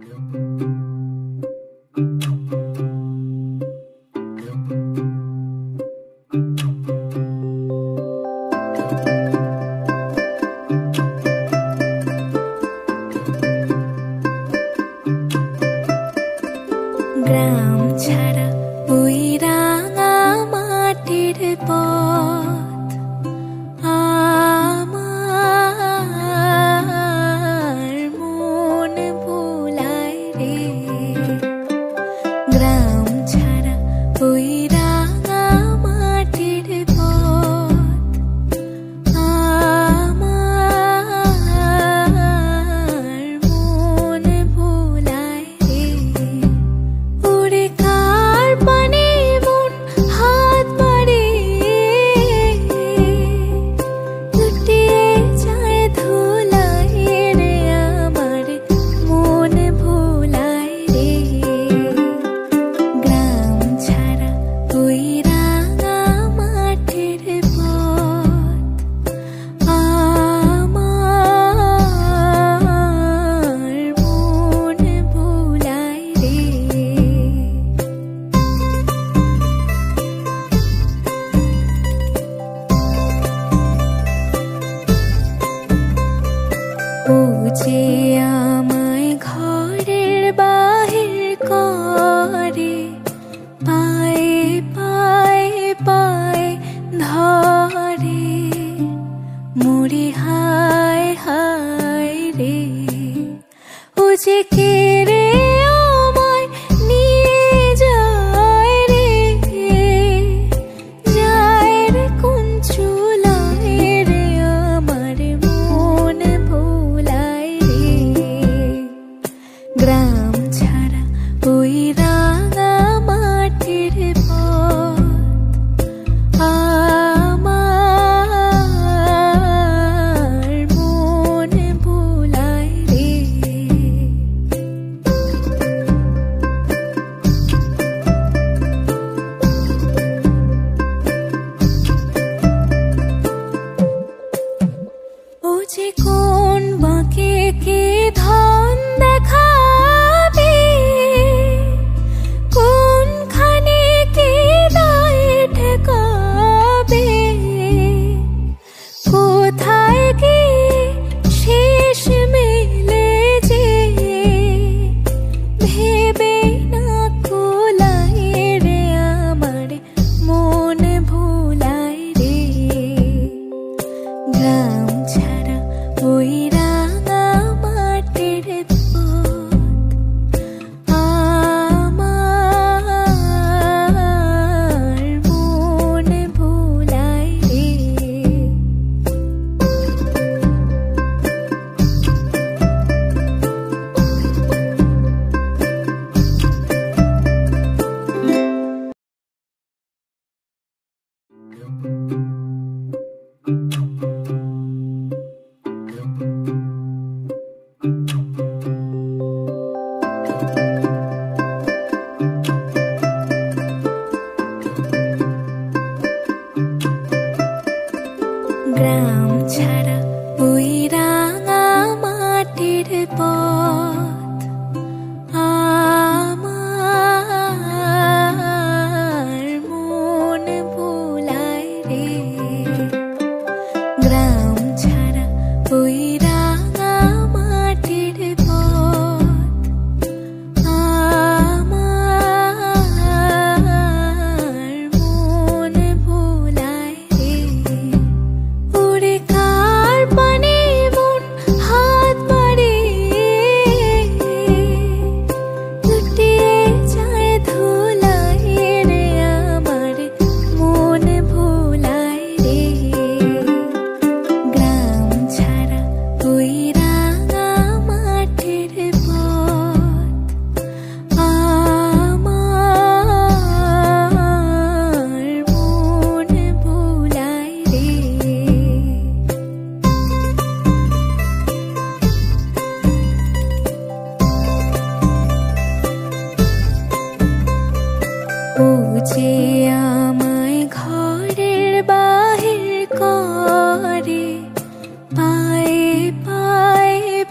গ্রাম ছাড়া ওই রাঙা মাটির পথ আমার মন ভোলায় রে। গ্রাম ছাড়া ওই রাঙা মাটির পথ আমার মন ভোলায় রে। ওরে কার পানে মন হাত বাড়িয়ে লুটিয়ে যায় ধুলায় রে, আমার মন ভোলায় রে। গ্রাম ছাড়া ওই রাঙা মাটির পথ আমার মন ভোলায় রে। ও যে আমায় ঘরের বাহির করে, পায়ে পায়ে পায়ে ধরে, মরি হায় হায় রে। ও যে কে